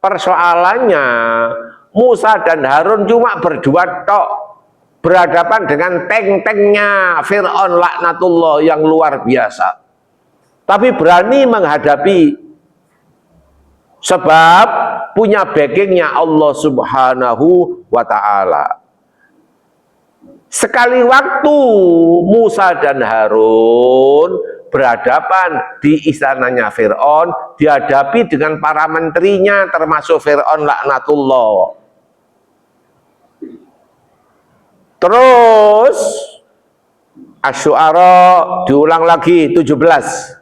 Persoalannya Musa dan Harun cuma berdua tok, berhadapan dengan tank-tanknya Fir'aun laknatullah yang luar biasa. Tapi berani menghadapi, sebab punya backingnya Allah subhanahu wa ta'ala. Sekali waktu Musa dan Harun berhadapan di istananya Fir'aun, dihadapi dengan para menterinya termasuk Fir'aun laknatullah. Terus Asy-Syu'ara diulang lagi 17.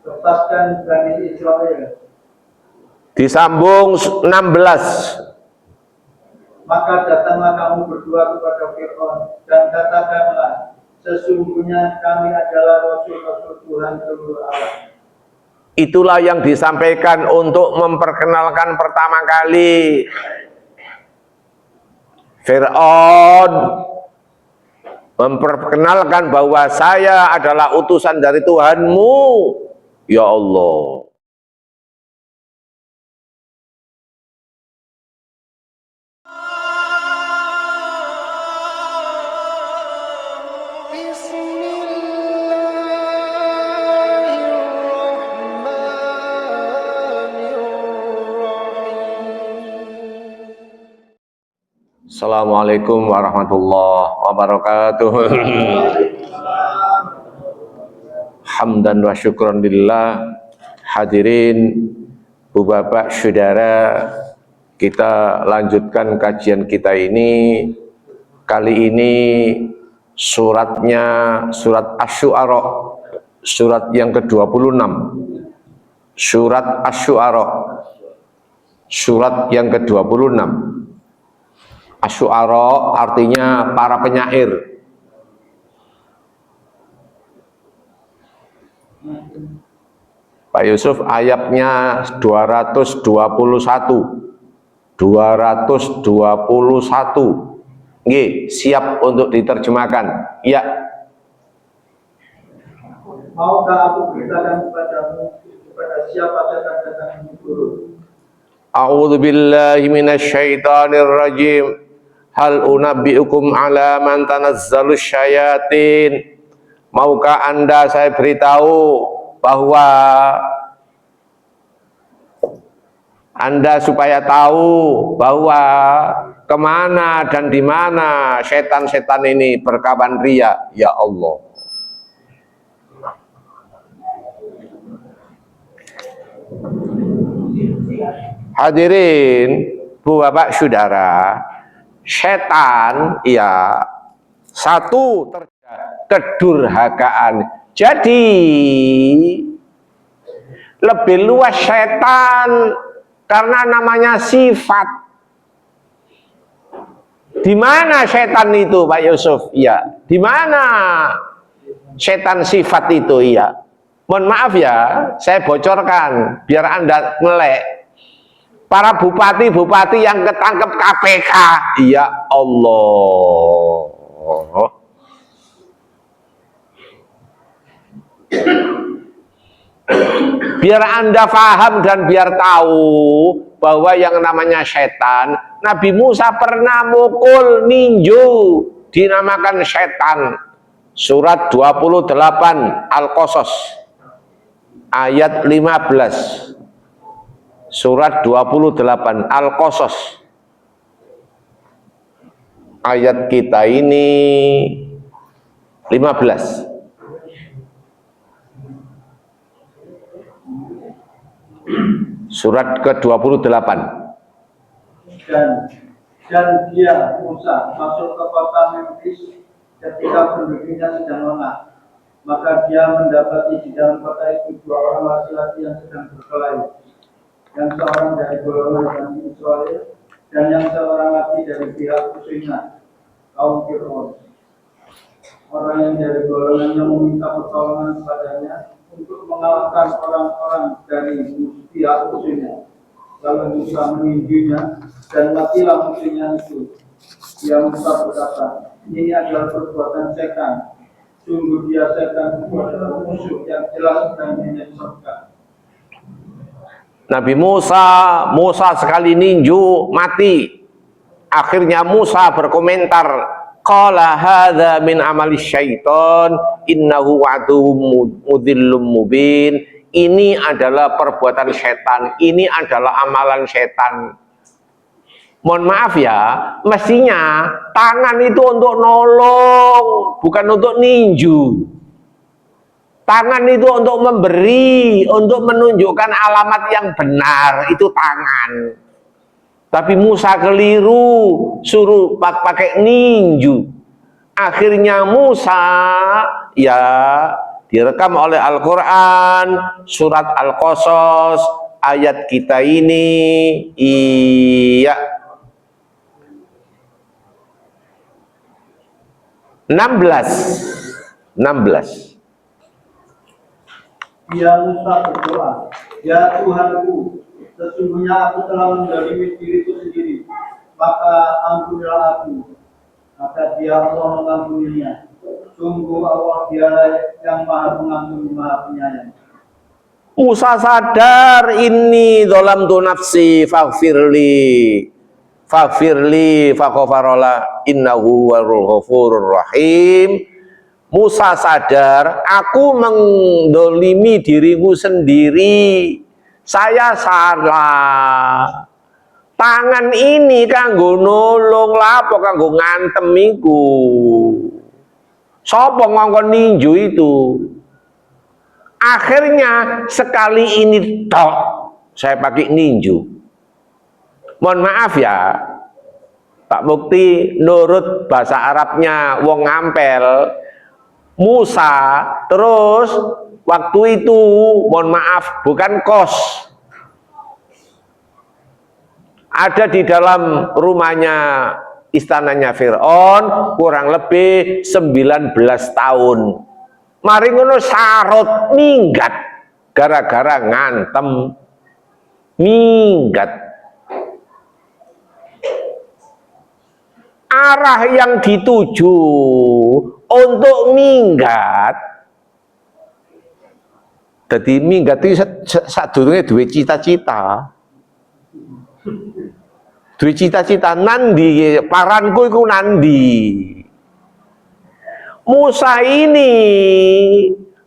Lepaskan Bani Israil. Disambung 16. Maka datanglah kamu berdua kepada Fir'aun dan katakanlah, sesungguhnya kami adalah rasul-rasul Tuhan seluruh alam. Itulah yang disampaikan untuk memperkenalkan pertama kali. Fir'aun memperkenalkan bahwa saya adalah utusan dari Tuhanmu, ya Allah. Assalamualaikum warahmatullahi wabarakatuh. Hamdan wa syukran lillah. Hadirin, Bu Bapak, Saudara, kita lanjutkan kajian kita ini. Kali ini suratnya surat Asy-Syu'ara, surat yang ke-26. Surat Asy-Syu'ara, surat yang ke-26. Asy-Syu'ara artinya para penyair. Pak Yusuf, ayatnya 221. 221. Nggih, siap untuk diterjemahkan. Ya. Maukah aku beritakan kepadamu kepada siapa setan-setan ini turun? A'udzu billahi minasyaitonir rajim. Hal unabbiukum ala man tanazzalus syayatin. Maukah Anda saya beritahu bahwa Anda supaya tahu bahwa kemana dan di mana setan-setan ini berkawan ria, ya Allah. Hadirin, Bu Bapak Saudara, setan ya satu kedurhakaan. Jadi lebih luas setan karena namanya sifat. Di mana setan itu, Pak Yusuf? Ya, di mana setan sifat itu? Ya. Mohon maaf ya, saya bocorkan biar Anda melek. Para bupati-bupati yang ketangkep KPK, ya Allah. Biar Anda paham dan biar tahu bahwa yang namanya setan, Nabi Musa pernah mukul ninju, dinamakan setan. Surat 28 Al-Qasas ayat 15. Surat 28 Al-Qasas ayat kita ini 15. Surat ke-28. Dan dia Musa masuk ke kota Memphis ketika penduduknya sedang lengah. Maka dia mendapati di dalam kota itu dua orang laki-laki yang sedang berkelahi. Yang seorang dari golongan Bani Israil dan yang seorang lagi dari pihak musuhnya, kaum Fir'aun. Orang yang dari golongannya meminta pertolongan kepadanya untuk mengalahkan orang-orang dari pihak musuhnya. Lalu Musa meninjunya dan matilah musuhnya itu. Dia Musa berkata, ini adalah perbuatan setan. Sungguh dia setan itu adalah musuh yang jelas dan menyesatkan. Nabi Musa sekali ninju mati. Akhirnya Musa berkomentar, qala hadza min amali syaiton innahu aduwwum mudhillum mubin. Ini adalah perbuatan setan, ini adalah amalan setan. Mohon maaf ya, mestinya tangan itu untuk nolong, bukan untuk ninju. Tangan itu untuk memberi, untuk menunjukkan alamat yang benar, itu tangan. Tapi Musa keliru, suruh pakai ninju. Akhirnya Musa ya direkam oleh Al-Quran, surat Al-Qasas, ayat kita ini, iya, 16. Dia Musa berdoa, ya Tuhanku, sesungguhnya aku telah menzalimi diriku sendiri, maka ampunilah aku. Maka dia Allah mengampuninya. Sungguh Allah dialah yang maha pengampun, maha penyayang. Musa sadar, ini dzalamtu nafsi faghfirli faghfarola innahu huwal ghafurur rahim. Musa sadar, aku mendolimi diriku sendiri, saya salah. Tangan ini kanggo nolong lapo kanggo ngantem iku. Sapa ngongkon ninju itu? Akhirnya sekali ini tok saya pakai ninju. Mohon maaf ya, Pak Mukti, nurut bahasa Arabnya wong ngampel, Musa, terus waktu itu mohon maaf bukan kos, ada di dalam rumahnya, istananya Fir'aun kurang lebih 19 tahun. Mari ngono sarot minggat gara-gara ngantem, minggat. Arah yang dituju untuk minggat, jadi minggat itu sadurunge duwe cita-cita. Duwe cita-cita nandi, paranku iku nandi. Musa ini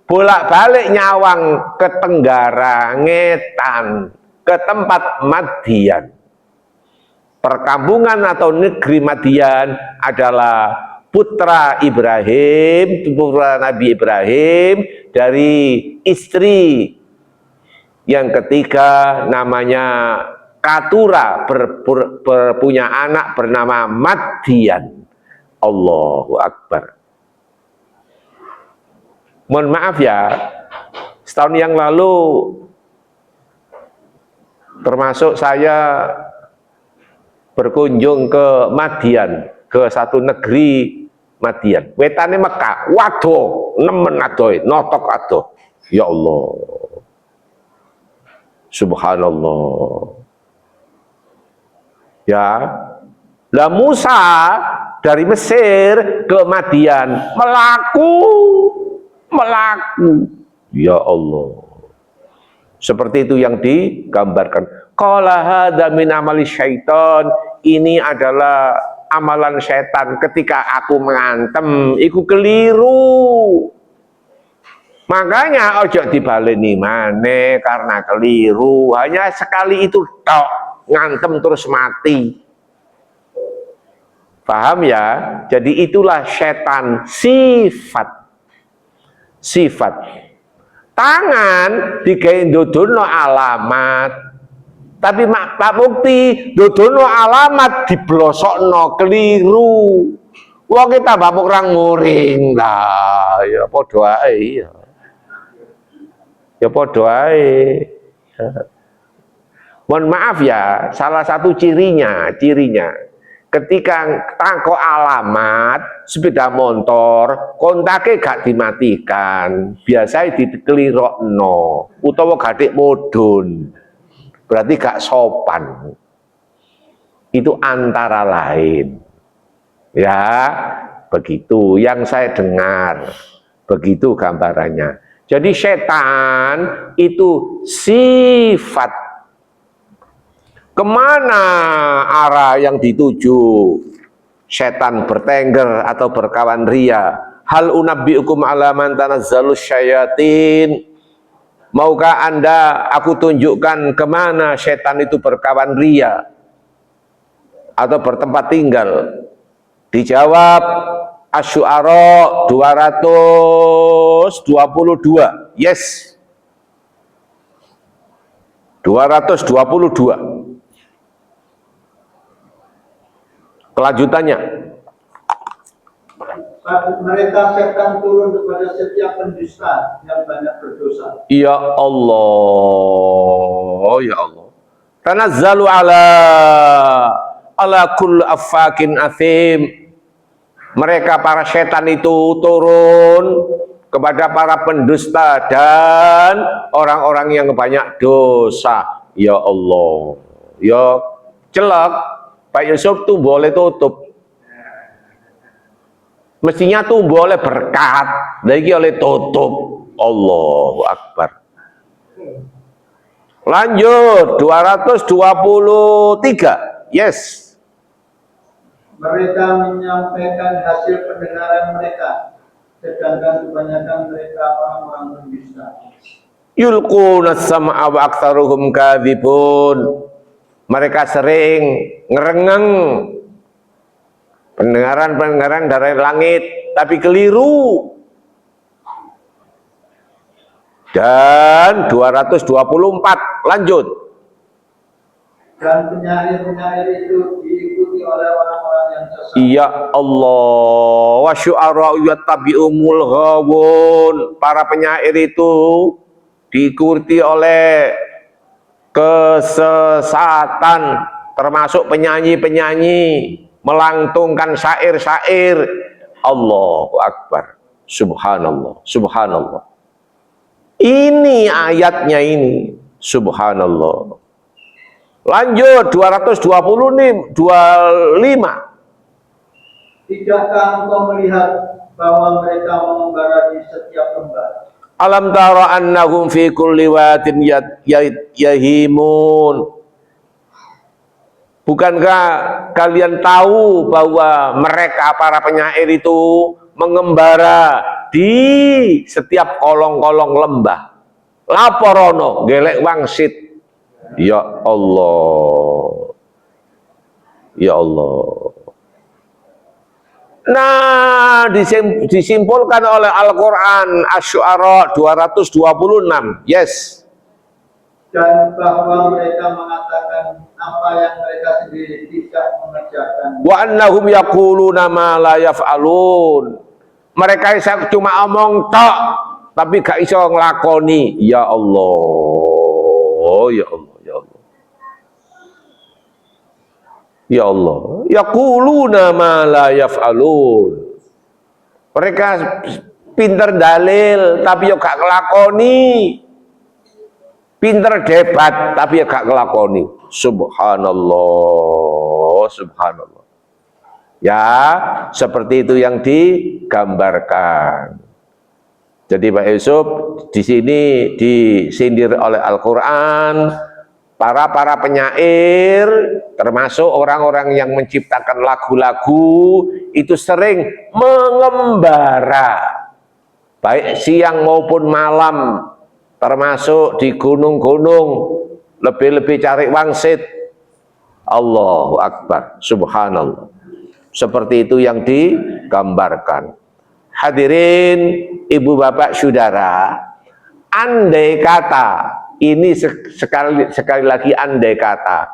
bolak-balik nyawang ke Tenggara Ngetan, ke tempat Madian. Perkampungan atau negeri Madian adalah putra Ibrahim, putra Nabi Ibrahim dari istri yang ketiga namanya Katura, punya anak bernama Madian. Allahu Akbar. Mohon maaf ya, setahun yang lalu termasuk saya berkunjung ke Madian, ke satu negeri Madian. Wetane Mekah, waduh, nemen adoh, notok adoh. Ya Allah, subhanallah. Ya, lah Musa dari Mesir ke Madian melaku. Ya Allah, seperti itu yang digambarkan. Qala hadza min amali syaiton, ini adalah amalan setan. Ketika aku mengantem, iku keliru. Makanya ojo dibaleni maneh karena keliru. Hanya sekali itu tok, ngantem terus mati. Paham ya? Jadi itulah setan, sifat. Tangan digawe ndodono alamat, tapi Pak Mukti ndodono alamat diblosokno keliru. Wong kita mbok orang muring lah, ya padha ae ya. Ya padha ae. Mohon maaf ya, salah satu cirinya ketika tangko alamat sepeda motor kontake gak dimatikan, biasanya dikelirokno utawa gadik modun, berarti gak sopan. Itu antara lain ya, begitu yang saya dengar, begitu gambarannya. Jadi setan itu sifat Kemana arah yang dituju setan bertengger atau berkawan ria? Hal unabbiukum ala man tanazzalus syayatin. Maukah Anda aku tunjukkan kemana setan itu berkawan ria atau bertempat tinggal? Dijawab Asy-Syu'ara 222. Yes. 222. Kelanjutannya, mereka setan turun kepada setiap pendusta yang banyak berdosa. ya Allah, ya Allah. Tanazzalu ala kulli affakin athim. Mereka para setan itu turun kepada para pendusta dan orang-orang yang banyak dosa. Ya Allah, ya celak. Pak Yusuf tuh boleh tutup, mestinya tuh boleh berkat, lagi oleh tutup. Allahu Akbar. Lanjut 223. Yes. Mereka menyampaikan hasil pendengaran mereka, sedangkan kebanyakan mereka orang-orang pendusta. Yulquna sam'a wa aktsaruhum kadzibun. Mereka sering ngerengeng pendengaran dari langit, tapi keliru. Dan 224, lanjut. Dan penyair-penyair itu diikuti oleh orang-orang yang sesat. Ya Allah, wa syu'ara'u yattabi'umul ghawun. Para penyair itu diikuti oleh kesesatan, termasuk penyanyi-penyanyi melantungkan syair-syair. Allahu Akbar. Subhanallah, subhanallah. Ini ayatnya ini. Subhanallah. Lanjut 220 nih, 25. Tidakkah engkau melihat bahwa mereka mengembara di setiap lembah? Alam tara annahum fi kulli wadin yahimun. Bukankah kalian tahu bahwa mereka para penyair itu mengembara di setiap kolong-kolong lembah? Laporono gelek wangsit. Ya Allah. Ya Allah. Nah, disimpulkan oleh Al-Quran Asy-Syu'ara 226. Yes. Dan bahwa mereka mengatakan apa yang mereka sendiri tidak mengerjakan. Wa annahum yaquluna ma la yaf'alun. Mereka cuma omong tok, tapi gak iso nglakoni. Ya Allah, ya Allah, ya Allah. Ya Allah, yaquluna ma la yaf'alun. Mereka pinter dalil tapi yo gak nglakoni. Pinter debat tapi ya gak nglakoni. Subhanallah, subhanallah. Ya, seperti itu yang digambarkan. Jadi Pak Yusuf di sini disindir oleh Al-Qur'an. Para penyair, termasuk orang-orang yang menciptakan lagu-lagu, itu sering mengembara, baik siang maupun malam, termasuk di gunung-gunung, lebih-lebih cari wangsit. Allahu Akbar, subhanallah. Seperti itu yang digambarkan. Hadirin, ibu bapak saudara, andai kata, ini sekali lagi andai kata,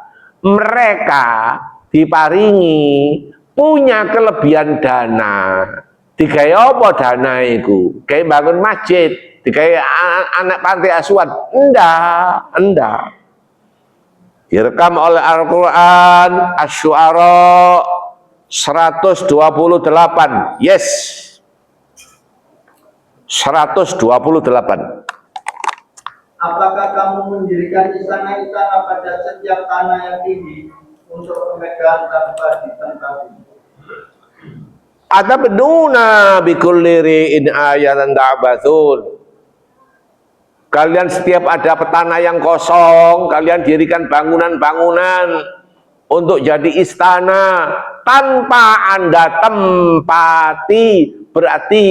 mereka diparingi punya kelebihan dana, digawe apa dana itu? Kayak bangun masjid, digawe anak panti asuhan? Enggak. Direkam oleh Al-Quran Asy-Syu'ara 128. Yes, 128. Apakah kamu mendirikan istana-istana pada setiap tanah yang tinggi untuk pemegang tanpa ditempati? Atabnuna bikulli ri'in ayatan ta'bathun. Kalian setiap ada tanah yang kosong, kalian dirikan bangunan-bangunan untuk jadi istana tanpa Anda tempati. Berarti,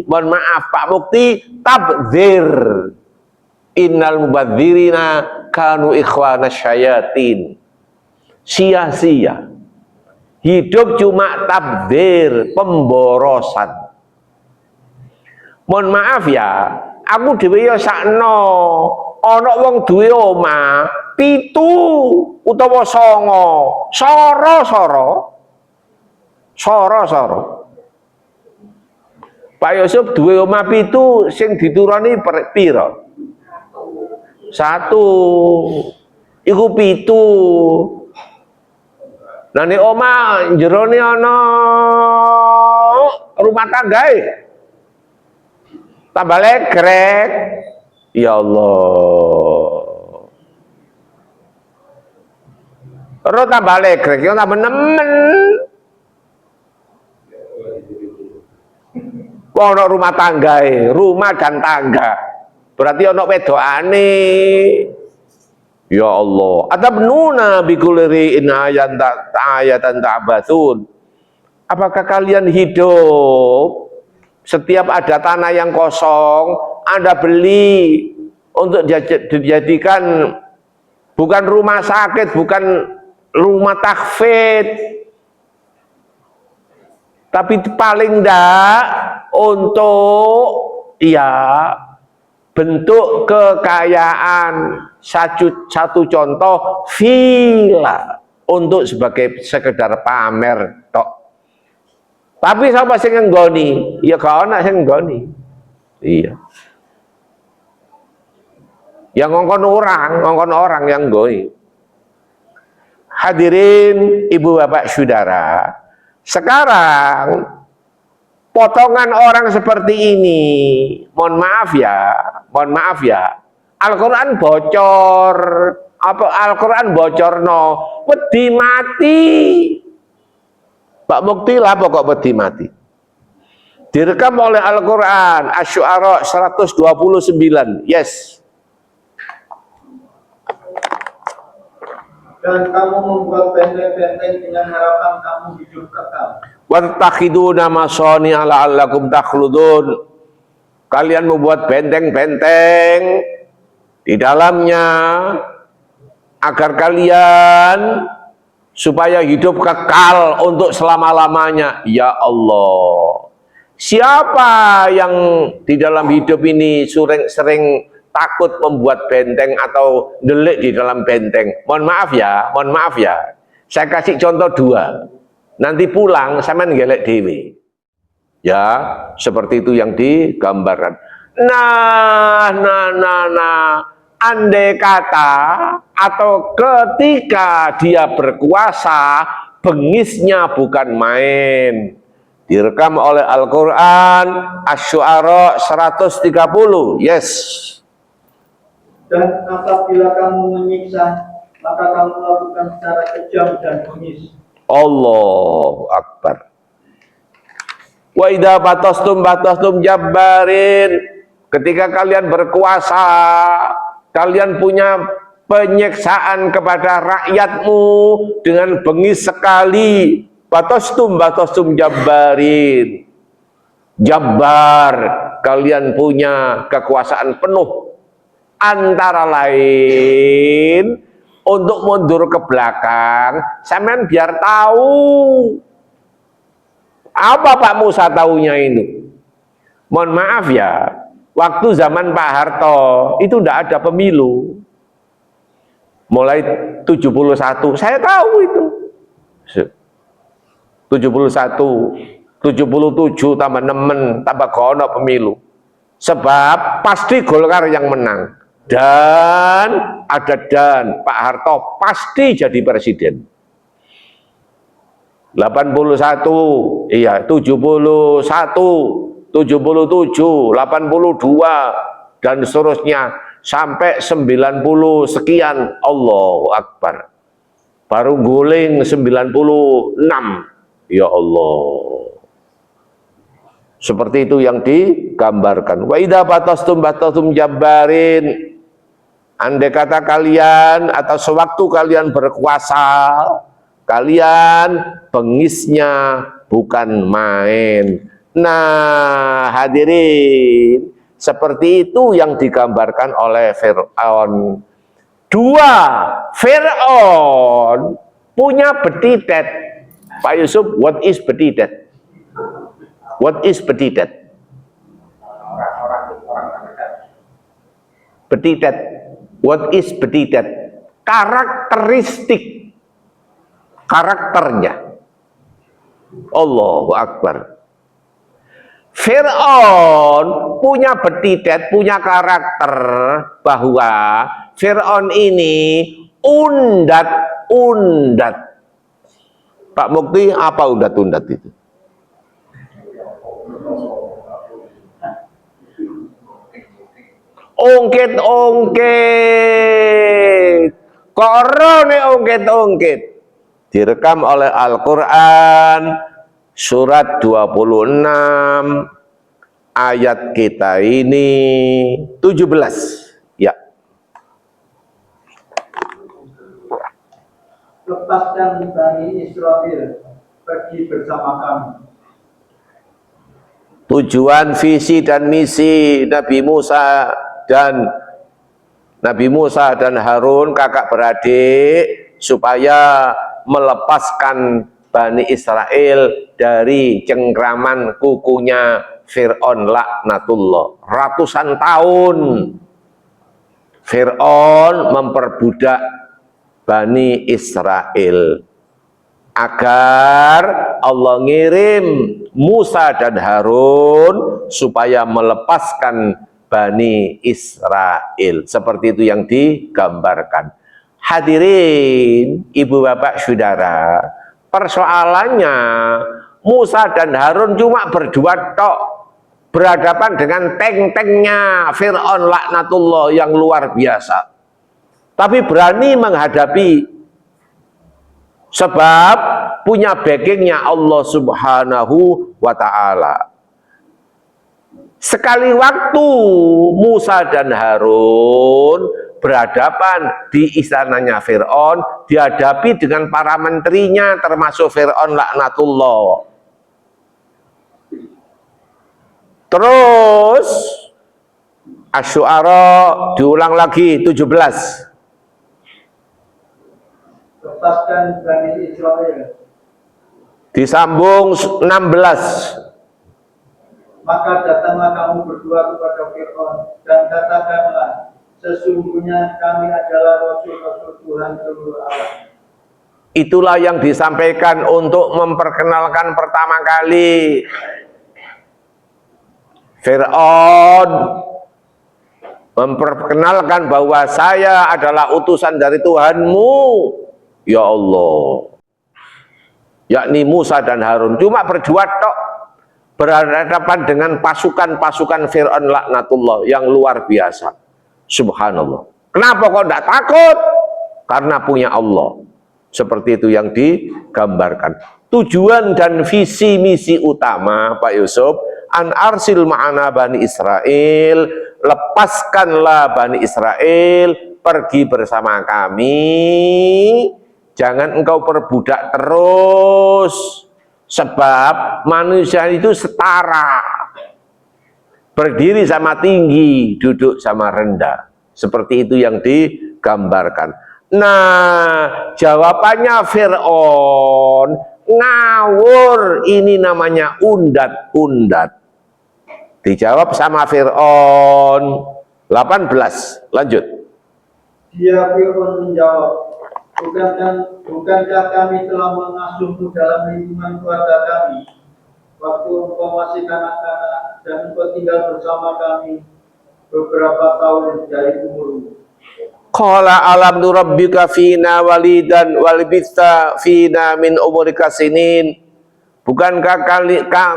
mohon maaf Pak Mukti, tabdzir. Innal mubadzirina kanu ikhwana syayatin. Sia-sia. Hidup cuma tabdzir, pemborosan. Mohon maaf ya, aku dhewe ya sakno ana wong duwe omah 7 utawa 9 soro. Pak Yusuf duwe omah 7 sing dituruni pira? 1 iku 7. Nah nek omah jerone ana rumah tanggae tambah legrek, ya Allah. Ro tambah legrek, ya tambah nemen. Ono rumah tangga, rumah dan tangga. Berarti ono wedokane. Ya Allah. Atabnuna bikulri in ayatan ta'basun. Apakah kalian hidup setiap ada tanah yang kosong, Anda beli untuk dijadikan bukan rumah sakit, bukan rumah tahfidz, tapi paling enggak untuk bentuk kekayaan. Satu contoh, villa untuk sebagai sekedar pamer tok. Tapi siapa sing nggoni? Ya gak ana sing nggoni. Iya. Yang ngongkon orang yang nggoni. Hadirin ibu bapak saudara, sekarang potongan orang seperti ini, mohon maaf ya, Al-Quran bocor, apa Al-Quran bocorno, wedi mati. Pak Mukti lah pokok wedi mati. Direkam oleh Al-Quran Asy-Syu'ara 129. Yes. Dan kamu membuat benteng-benteng dengan harapan kamu hidup kekal. Wattakhiduna masani'a la'allakum takhludun. Kalian membuat benteng-benteng di dalamnya agar kalian supaya hidup kekal untuk selama-lamanya. Ya Allah, siapa yang di dalam hidup ini sering takut membuat benteng atau delik di dalam benteng? Mohon maaf ya, saya kasih contoh 2. Nanti pulang sampean ngelek dewe. Ya, seperti itu yang digambarkan. Nah. Andai kata atau ketika dia berkuasa, bengisnya bukan main. Direkam oleh Al-Quran Asy-Syu'ara 130. Yes. Dan apabila kamu menyiksa, maka kamu lakukan secara kejam dan bengis. Allahu Akbar. Wa idza batastum jabbarin. Ketika kalian berkuasa, kalian punya penyiksaan kepada rakyatmu dengan bengis sekali. Batastum jabbarin. Jabbar, kalian punya kekuasaan penuh. Antara lain untuk mundur ke belakang, sampean biar tahu. Apa Pak Musa tahunya ini? Mohon maaf ya, waktu zaman Pak Harto itu tidak ada pemilu. Mulai 71, saya tahu itu. 71, 77 tambah nemen, tambah gono pemilu. Sebab pasti Golkar yang menang. Dan Pak Harto pasti jadi presiden. 81, iya 71, 77, 82 dan seterusnya sampai 90 sekian. Allahu Akbar. Baru guling 96. Ya Allah. Seperti itu yang digambarkan. Wa idza batastum jabbarin. Andai kata kalian atau sewaktu kalian berkuasa, kalian bengisnya bukan main. Nah, hadirin, seperti itu yang digambarkan oleh Fir'aun. Dua, Fir'aun punya betidet. Pak Yusuf, what is betidet? What is betidet? Betidet. What is betidet? Karakteristik. Karakternya. Allahu Akbar. Fir'aun punya betidet, punya karakter bahwa Fir'aun ini undat-undat. Pak Mukti, apa undat-undat itu? Ungkit-ungkit. Korone ungkit-ungkit. Direkam oleh Al-Quran surat 26 ayat kita ini 17. Ya. Lepaskan Bani Israel pergi bersama kami. Tujuan, visi dan misi Nabi Musa dan Harun, kakak beradik, supaya melepaskan Bani Israel dari cengkraman kukunya Fir'aun laknatullah. Ratusan tahun Fir'aun memperbudak Bani Israel, agar Allah ngirim Musa dan Harun supaya melepaskan Bani Israel. Seperti itu yang digambarkan. Hadirin, ibu bapak saudara, persoalannya Musa dan Harun cuma berdua tok, berhadapan dengan tank-tanknya Fir'aun laknatullah yang luar biasa. Tapi berani menghadapi, sebab punya backingnya Allah Subhanahu wa ta'ala. Sekali waktu Musa dan Harun berhadapan di istananya Fir'aun, dihadapi dengan para menterinya termasuk Fir'aun laknatullah. Terus Asy-Syu'ara diulang lagi 17. Lepaskan Bani Israel. Disambung 16. Maka datanglah kamu berdua kepada Fir'aun dan katakanlah, sesungguhnya kami adalah Rasul-Rasul Tuhan seluruh alam. Itulah yang disampaikan untuk memperkenalkan pertama kali. Fir'aun memperkenalkan bahwa saya adalah utusan dari Tuhanmu, ya Allah. Yakni Musa dan Harun. Cuma berdua tok, berhadapan dengan pasukan-pasukan Fir'aun laknatullah yang luar biasa. Subhanallah. Kenapa kok tidak takut? Karena punya Allah. Seperti itu yang digambarkan. Tujuan dan visi misi utama Pak Yusuf, an arsil ma'ana Bani Israel, lepaskanlah Bani Israel, pergi bersama kami. Jangan engkau perbudak terus. Sebab manusia itu setara. Berdiri sama tinggi, duduk sama rendah. Seperti itu yang digambarkan. Nah, jawabannya Fir'aun ngawur, ini namanya undat-undat. Dijawab sama Fir'aun 18. Lanjut. Dia Fir'aun menjawab, bukankah kami telah mengasuhmu dalam lingkungan keluarga kami, waktu engkau masih kanak-kanak dan engkau tinggal bersama kami beberapa tahun dari umurmu. Qala alam nurabbika fina walidan walbitha fina min umurika sinin. Bukankah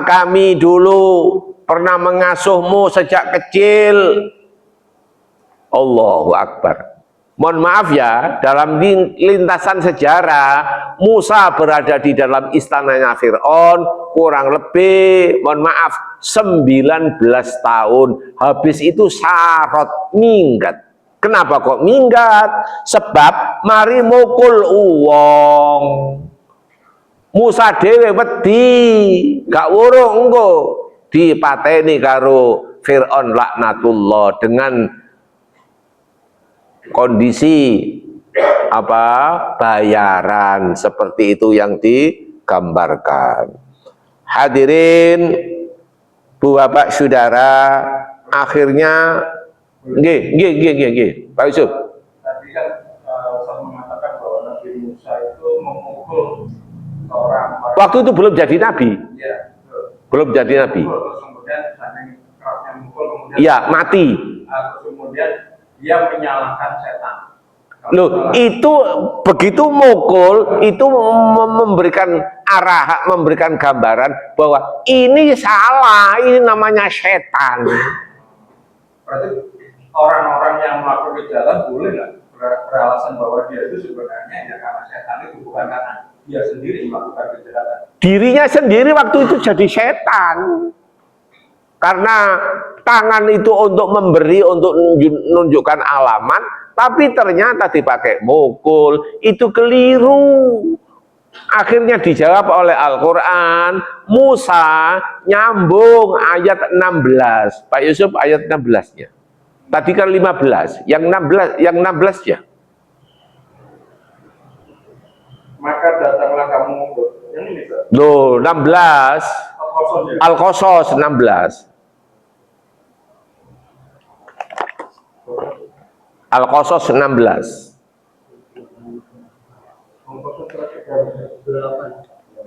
kami dulu pernah mengasuhmu sejak kecil? Allahu Akbar. Mohon maaf ya, dalam lintasan sejarah, Musa berada di dalam istananya Fir'aun kurang lebih, mohon maaf, 19 tahun. Habis itu sarot minggat. Kenapa kok minggat? Sebab mari mukul uwong. Musa dhewe wedi, gak wuruh engko dipateni karo Fir'aun laknatullah dengan kondisi apa bayaran seperti itu yang digambarkan. Hadirin Bapak Saudara, akhirnya nggih Pak Yusuf. Tadi kan saya mengatakan bahwa Nabi Musa itu memukul orang. Waktu itu belum jadi nabi. Ya, belum jadi nabi. Terus kemudian saking kerasnya mukul, kemudian iya mati. Terus kemudian dia menyalahkan setan. Loh, itu begitu mukul itu memberikan arah, memberikan gambaran bahwa ini salah, ini namanya setan. Berarti orang-orang yang melakukan kejahatan boleh nggak beralasan bahwa dia itu sebenarnya ya karena setan itu, bukan karena dia sendiri melakukan kejahatan. Dirinya sendiri waktu itu jadi setan. Karena tangan itu untuk memberi, untuk menunjukkan alamat, tapi ternyata dipakai mukul, itu keliru. Akhirnya dijawab oleh Al-Quran, Musa nyambung ayat 16. Pak Yusuf ayat 16-nya. Tadi kan 15, yang 16 ya. Maka datanglah kamu, yang ini Loh, 16. Al-Qasas 16. Al-Qasas 16. 28.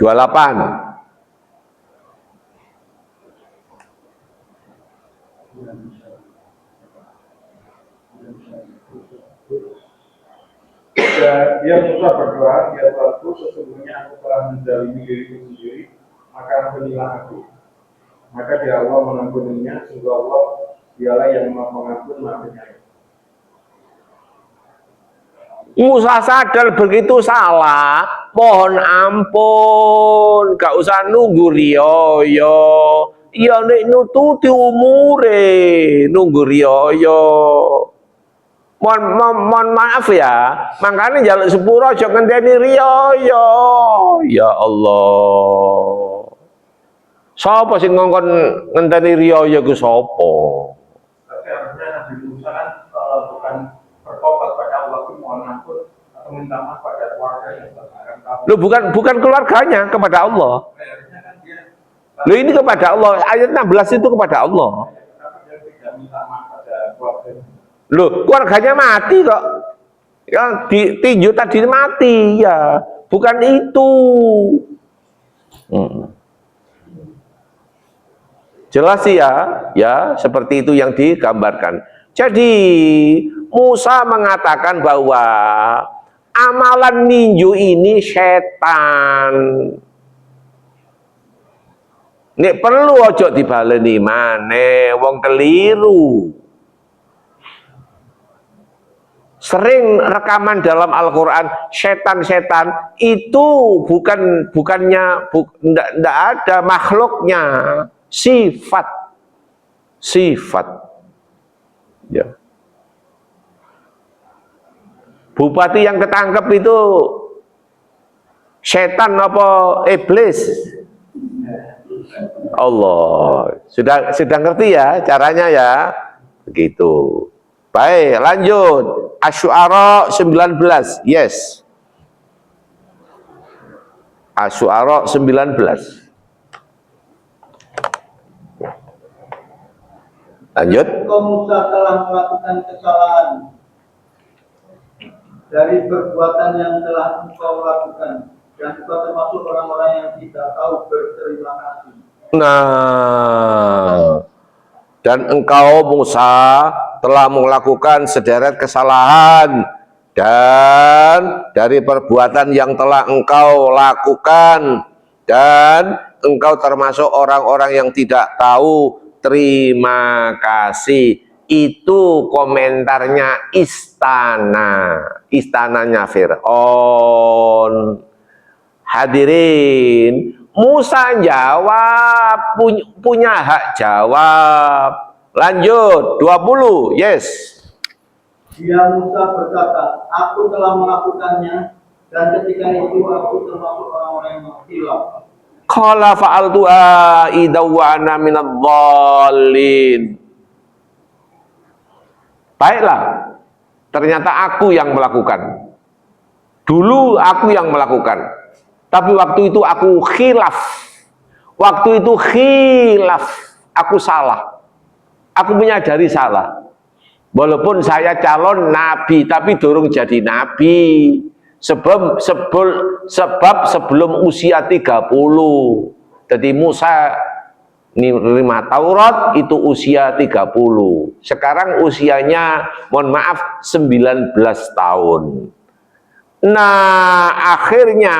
Dia Musa berdoa, ya Tuhanku, sesungguhnya aku telah menzalimi diriku sendiri, maka ampunilah aku. Maka dia Allah mengampuninya, sungguh Allah dialah yang maha pengampun, maha penyayang. Musa sadar begitu salah, mohon ampun, gak usah nunggu riyo. Ya nek nututi umure, nunggu riyo. Mohon maaf ya, makanya jaluk sepuro aja ngenteni riyo. Ya Allah. Sapa sing ngongkon ngenteni riyo ku sapa? Tapi harusnya Nabi Musa kan bukan bertobat pada Allah, mohon ampun atau minta maaf pada keluarganya. Lu bukan keluarganya, kepada Allah. Lu ini kepada Allah, ayat 16 itu kepada Allah. Loh, keluarganya mati kok. Yang ditinju tadi mati ya, bukan itu. Jelas sih ya seperti itu yang digambarkan. Jadi Musa mengatakan bahwa amalan ninju ini setan. Nek perlu ojo dibaleni maneh, wong keliru. Sering rekaman dalam Al-Quran setan-setan itu ndak ada makhluknya, sifat ya. Bupati yang ketangkep itu setan apa iblis? Allah sudah ngerti ya caranya ya, begitu. Baik, lanjut. Asy-Syu'ara 19. Yes. Asy-Syu'ara 19. Lanjut. Engkau Musa telah melakukan kesalahan dari perbuatan yang telah engkau lakukan, dan engkau termasuk orang-orang yang tidak tahu berterima kasih. Nah, dan engkau Musa telah melakukan sederet kesalahan dan dari perbuatan yang telah engkau lakukan, dan engkau termasuk orang-orang yang tidak tahu terima kasih. Itu komentarnya istananya Fir'aun. Hadirin, Musa jawab, punya hak jawab. Lanjut, 20, yes. Dia Musa berkata, aku telah melakukannya, dan ketika itu aku termasuk orang-orang yang menghilang. Qala fa'altuha idza wa ana minadh dhalin. Baiklah, ternyata aku yang melakukan. Dulu aku yang melakukan. Tapi waktu itu aku khilaf. Waktu itu khilaf. Aku salah. Aku menyadari salah. Walaupun saya calon nabi, tapi dorong jadi nabi. Sebab sebelum usia 30. Jadi Musa menerima Taurat itu usia 30. Sekarang usianya, mohon maaf, 19 tahun. Nah, akhirnya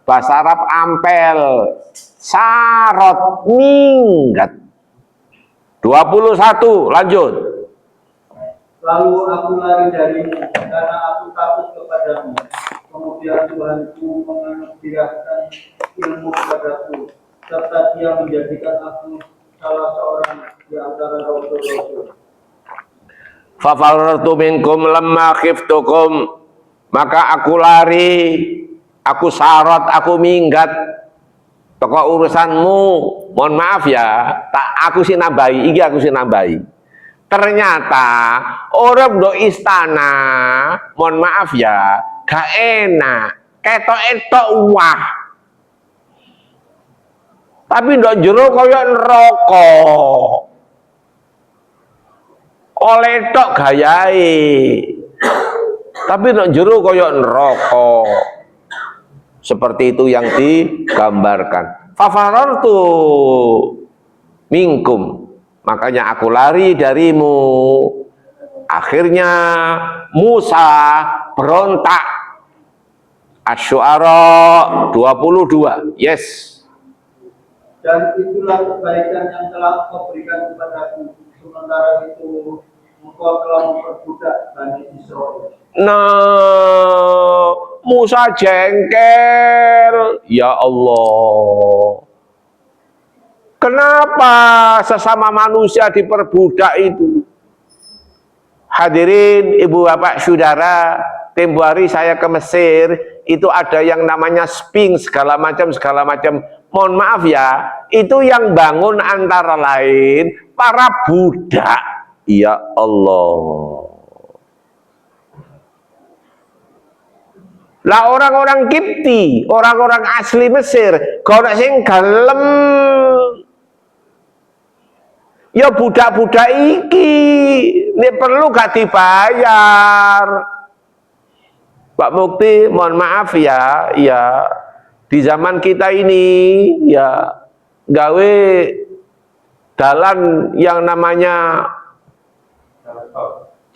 bahasa Arab ampel, sarot, minggat. 21, lanjut. Lalu aku lari darimu, karena aku takut kepadamu. Kemudian Tuhanku menganugerahkan ilmu kepadaku, serta Dia menjadikan aku salah seorang di antara rasul-rasul. Fafarartu minkum lamma khiftukum, maka aku lari, aku sarot, aku minggat toko urusanmu. Mohon maaf ya, aku sih nambahi, iki aku sih nambahi. Ternyata orang do istana, mohon maaf ya, gak enak, ketok-etok wah. Tapi ndok jero kaya neraka. Oleh tok gayahe. Tapi ndok jero kaya neraka. Seperti itu yang digambarkan. Fafarartu minkum, makanya aku lari darimu. Akhirnya Musa berontak. Asy-Syu'ara 22. Yes. Dan itulah kebaikan yang telah Kau berikan kepadaku. Sementara itu Engkau telah memperbudak Bani Israel. Nah, Musa jengkel. Ya Allah. Kenapa sesama manusia diperbudak itu? Hadirin, ibu bapak, saudara, tempo hari saya ke Mesir, itu ada yang namanya Sphinx, segala macam. Mohon maaf ya, itu yang bangun antara lain para budak. Ya Allah. Lah orang-orang Kipti, orang-orang asli Mesir, kalau sing gelem, ya budak-budak iki, ini perlu gak dibayar. Pak Mukti, mohon maaf ya, di zaman kita ini, ya gawe jalan yang namanya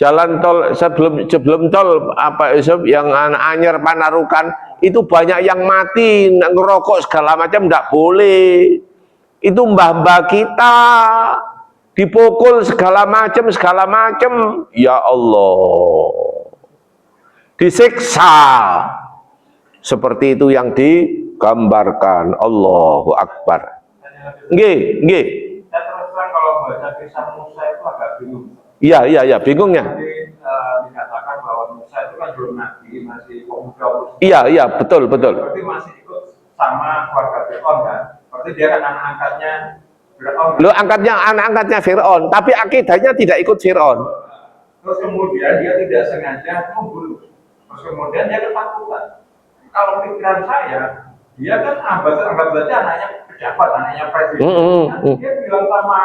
jalan tol, sebelum tol apa yang Anyer Panarukan, itu banyak yang mati, ngerokok segala macam, tidak boleh. Itu mbah-mbah kita dipukul segala macam. Ya Allah, disiksa seperti itu yang digambarkan. Allahu Akbar. Nggih. Saya terus terang kalau baca kisah Musa itu agak bingung. Iya, bingungnya. Jadi dikatakan bahwa Musa itu kan belum nabi, masih pemuda. Iya, betul. Berarti masih ikut sama keluarga Fir'aun kan? Berarti dia kan anak angkatnya Fir'aun. Lo anak angkatnya Fir'aun, tapi akidahnya tidak ikut Fir'aun. Terus kemudian dia tidak sengaja membunuh. Terus kemudian dia ketakutan. Kalau pikiran saya, dia kan angkat berarti anaknya pejabat, anaknya presiden. Dia bilang sama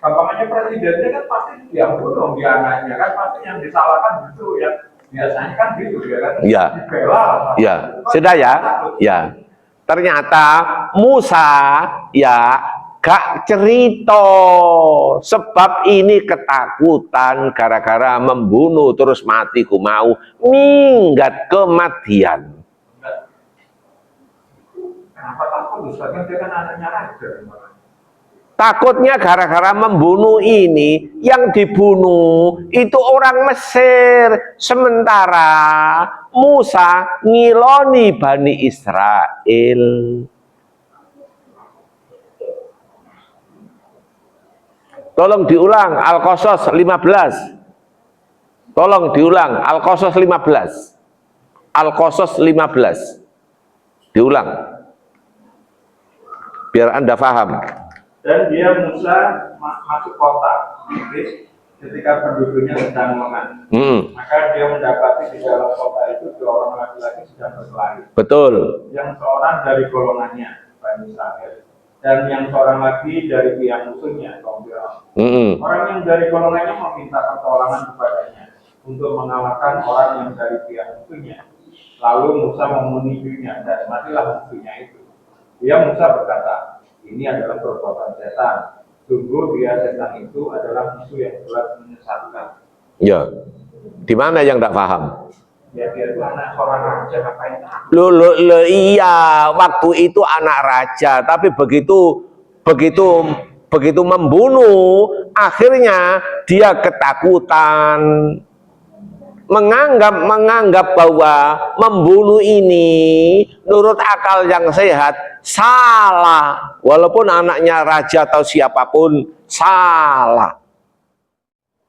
gampangnya presidennya kan pasti dia bunuh dia anaknya kan, pasti yang disalahkan itu ya biasanya kan gitu ya kan. Iya. Dibela. Ya, sudah ya. Ya. Ternyata Musa ya gak cerita, sebab ini ketakutan gara-gara membunuh terus mati ku mau minggat kematian. Kenapa takut? Kan dia kan anaknya raja. Takutnya gara-gara membunuh ini, yang dibunuh itu orang Mesir. Sementara Musa ngiloni Bani Israel. Tolong diulang Al-Qasas 15. Tolong diulang Al-Qasas 15. Al-Qasas 15. Diulang. Biar Anda paham. Dan dia Musa masuk kota ketika penduduknya sedang lengah. Maka dia mendapati di dalam kota itu 2 orang laki-laki sedang berkelahi. Betul. Yang seorang dari golongannya Bani Israel dan yang seorang lagi dari pihak musuhnya kaum Firaun. Orang yang dari golongannya meminta pertolongan kepadanya untuk mengalahkan orang yang dari pihak musuhnya. Lalu Musa memunihinya dan matilah musuhnya itu. Dia Musa berkata, ini adalah perbuatan setan. Sungguh dia setan itu adalah musuh yang telah menyesatkan. Ya, di mana yang tidak paham? Ya dia itu anak seorang raja, ngapain takut? Lo iya, waktu itu anak raja, tapi begitu membunuh, akhirnya dia ketakutan, menganggap bahwa membunuh ini menurut akal yang sehat salah, walaupun anaknya raja atau siapapun salah.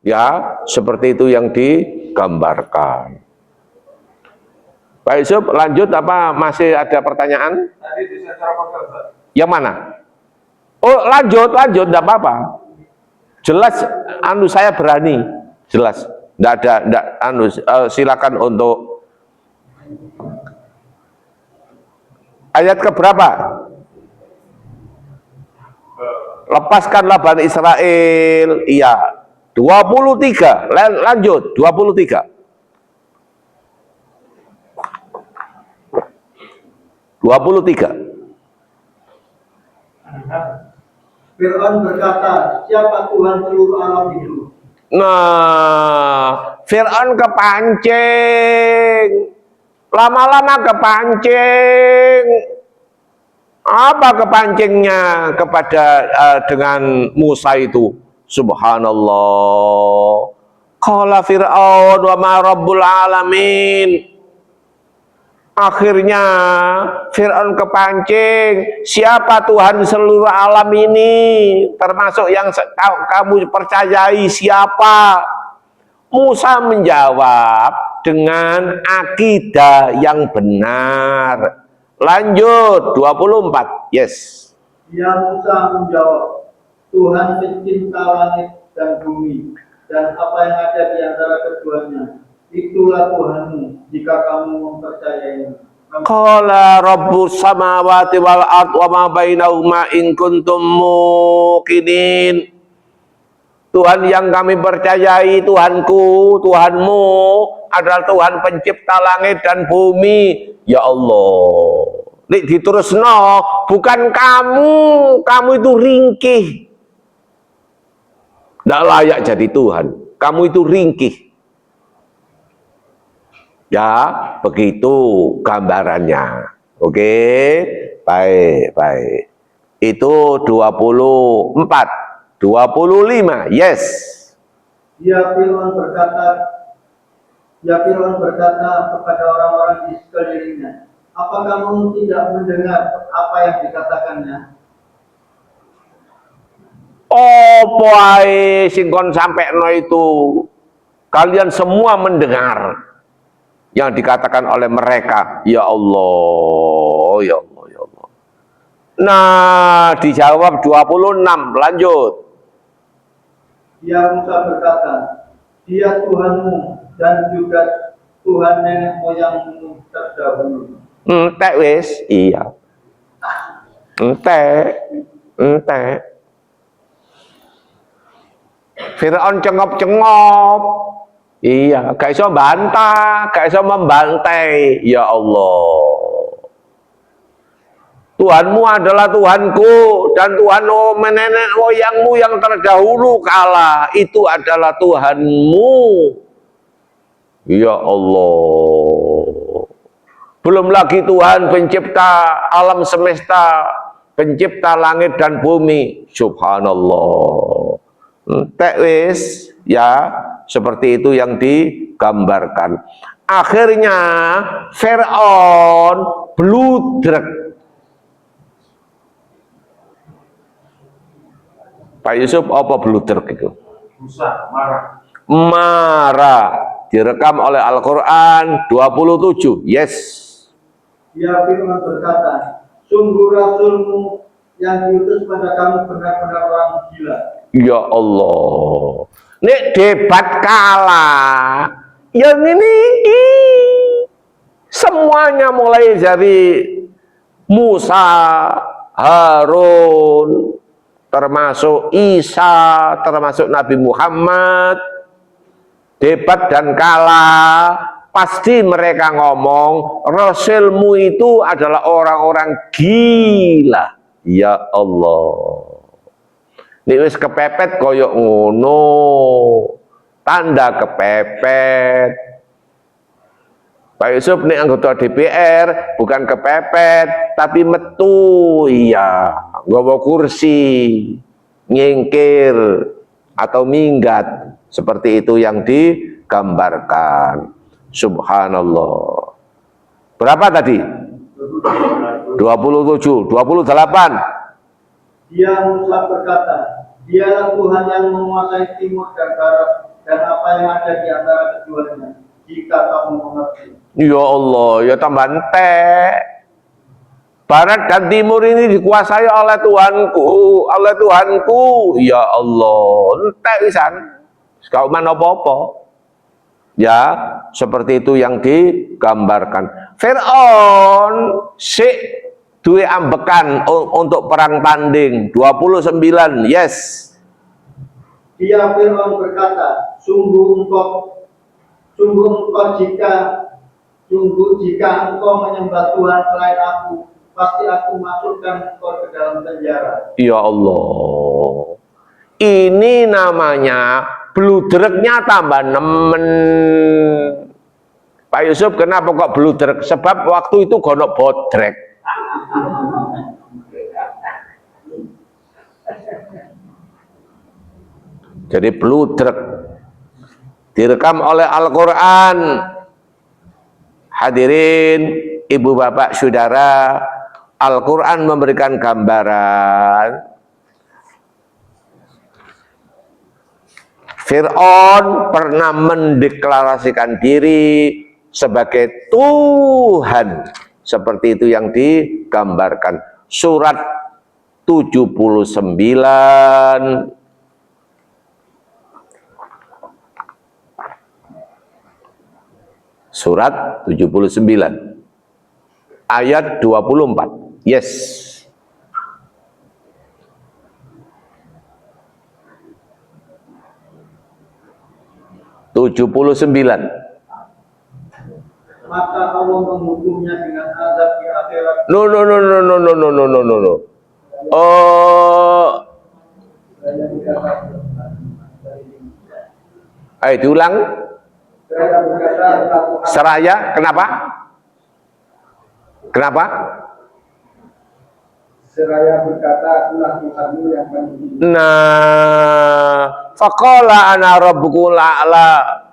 Ya, seperti itu yang digambarkan. Pak Yusuf, lanjut apa masih ada pertanyaan? Tadi di secara kontrol. Yang mana? Oh, lanjut, enggak apa-apa. Jelas saya berani, jelas. Enggak ada silakan untuk ayat keberapa? Lepaskanlah Bani Israel. Iya. 23. Lanjut 23. 23. Fir'aun berkata, siapa Tuhan seluruh alam itu? Nah, Fir'aun kepancing. Lama-lama kepancing. Apa kepancingnya kepada dengan Musa itu? Subhanallah. Qala Fir'aun wa ma rabbul alamin. Akhirnya Fir'aun kepancing, siapa Tuhan seluruh alam ini, termasuk yang kamu percayai siapa? Musa menjawab dengan akidah yang benar. Lanjut 24. Yes. Dia Musa menjawab, Tuhan pencipta langit dan bumi dan apa yang ada di antara keduanya. Itulah Tuhanmu jika kamu mempercayainya. Qala rabbus samawati wal ard wa ma bainahuma in kuntum muqinin. Tuhan yang kami percayai, Tuhanku, Tuhanmu adalah Tuhan pencipta langit dan bumi. Ya Allah. Nek diterusno, bukan kamu itu ringkih. Tidak layak jadi Tuhan. Kamu itu ringkih. Ya, begitu gambarannya. Oke, baik. Itu 24, 25, yes. Ya Fir'aun berkata kepada orang-orang di sekelilingnya, apa kamu tidak mendengar apa yang dikatakannya? Oh, boy, singkon sampai no itu. Kalian semua mendengar yang dikatakan oleh mereka. Ya Allah, ya Allah, ya Allah. Nah, dijawab 26. Lanjut. Dia Musa berkata, dia Tuhanmu dan juga Tuhan nenek moyangmu terdahulu. Entek wis, iya. Entek. Fir'aun cengop-cengop. Iya, gak iso bantah, gak iso membantai. Ya Allah. Tuhanmu adalah Tuhanku dan Tuhan nenek moyangmu yang terdahulu kala itu adalah Tuhanmu. Ya Allah. Belum lagi Tuhan pencipta alam semesta pencipta langit dan bumi. Subhanallah. Entek wis ya, seperti itu yang digambarkan. Akhirnya Fir'aun bludrek. Pak Yusuf, apa bludrek itu? Rusak, marah. Marah. Direkam oleh Al-Quran 27. Yes. Dia firman berkata, sungguh rasulmu yang diutus pada kamu benar-benar orang gila. Ya Allah. Nek debat kalah, yang ini semuanya mulai dari Musa, Harun, termasuk Isa, termasuk Nabi Muhammad, debat dan kalah, pasti mereka ngomong Rasulmu itu adalah orang-orang gila. Ya Allah. Ini wis kepepet koyok ngono, tanda kepepet. Pak Yusuf ini anggota DPR, bukan kepepet, tapi metu, iya, nggawa kursi, nyingkir, atau minggat. Seperti itu yang digambarkan. Subhanallah. Berapa tadi? 27, 28. Dia Musa berkata, dialah Tuhan yang menguasai timur dan barat dan apa yang ada di antara keduanya, jika kamu mengerti. Ya Allah, ya tambah entek. Barat dan timur ini dikuasai oleh Tuhanku, Ya Allah, entek pisan. Kau mana apa-apa. Ya, seperti itu yang digambarkan. Fir'aun sik duwe ambekan untuk perang tanding 29. Yes. Dia Fir'aun berkata, sungguh jika engkau menyembah Tuhan selain aku, pasti aku masukkan engkau ke dalam penjara. Ya Allah. Ini namanya bludreknya tambah nemen. Pak Yusuf, kenapa kok bludrek? Sebab waktu itu gonok bodrek. Jadi bludrek. Direkam oleh Al-Quran. Hadirin, ibu bapak saudara, Al-Quran memberikan gambaran Fir'aun pernah mendeklarasikan diri sebagai Tuhan. Seperti itu yang digambarkan. Surat 79. Surat 79. Ayat 24. Yes. Maka Allah menghukumnya dengan azab di akhirat. No. Ayo diulang. Seraya, kenapa? Kenapa? Seraya berkata, akulah Tuhanmu yang paling tinggi. Nah, faqala ana rabbukumul a'la.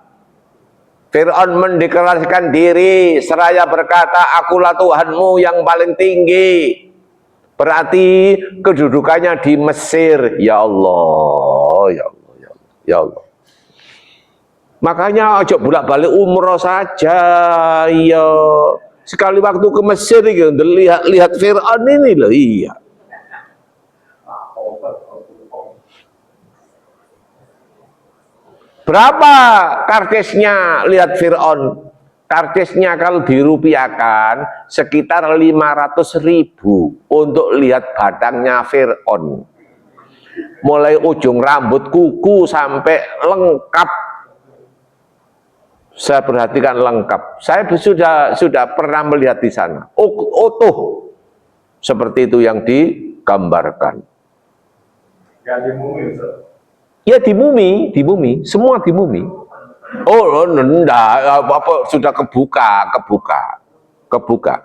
Fir'aun mendeklarasikan diri, seraya berkata, akulah Tuhanmu yang paling tinggi. Berarti kedudukannya di Mesir. Ya Allah, ya Allah, ya Allah, ya Allah. Makanya ojo bolak-balik umroh saja. Ya, sekali waktu ke Mesir gitu, lihat Fir'aun ini loh, iya. Berapa kartisnya? Lihat Fir'aun. Kartisnya kalau dirupiahkan sekitar 500.000 untuk lihat badannya Fir'aun. Mulai ujung rambut, kuku sampai lengkap. Saya perhatikan lengkap. Saya sudah pernah melihat di sana. Utuh. Seperti itu yang digambarkan. Gak di mumi, Ustaz. Ya di mumi, semua di mumi. Oh, enggak, apa sudah kebuka,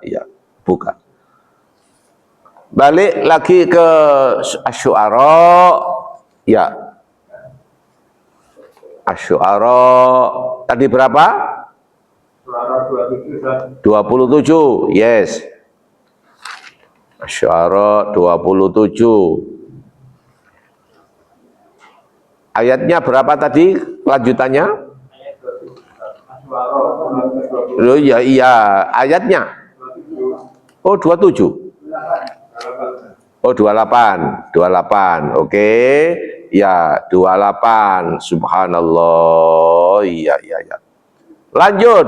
ya, buka. Balik lagi ke Asy-Syu'ara. Ya. Asy-Syu'ara tadi berapa? Suara 27. 27. Yes. Asy-Syu'ara 27. Ayatnya berapa tadi lanjutannya? Oh iya, iya, ayatnya. Oh 27. Oh 28. 28. Oke. Ya, 28. Subhanallah. Iya, iya, iya. Lanjut.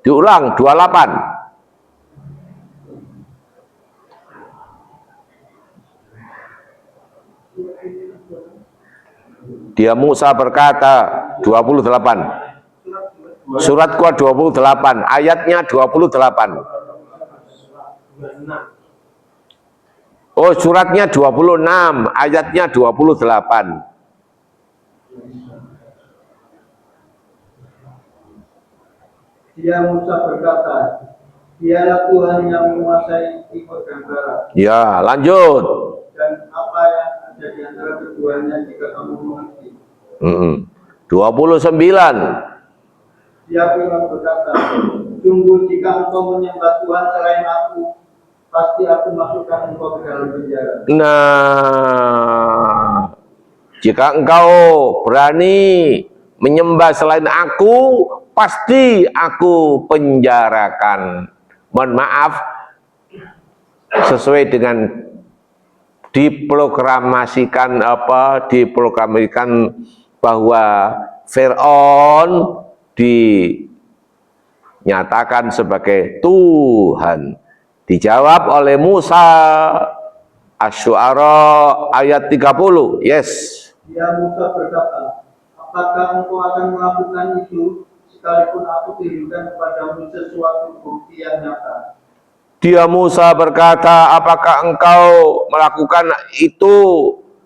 Diulang 28. Dia Musa berkata 28. Surat Qur'an 28, ayatnya 28. Oh, suratnya 26, ayatnya 28. Dia Musa berkata, dialah Tuhan yang menguasai timur dan barat. Ya, lanjut. Dan apa yang ada di antara keduanya jika kamu mengerti. 29. Dia Firman berkata, sungguh jika engkau menyembah Tuhan selain aku, pasti aku masukkan engkau ke dalam penjara. Nah, jika engkau berani menyembah selain aku, pasti aku penjarakan. Mohon maaf, sesuai dengan diprogramasikan bahwa Fir'aun dinyatakan sebagai Tuhan. Dijawab oleh Musa. Asy-Syu'ara ayat 30. Yes. Dia Musa berkata, apakah engkau akan melakukan itu sekalipun aku tunjukkan kepadamu sesuatu bukti yang nyata? Dia Musa berkata, apakah engkau melakukan itu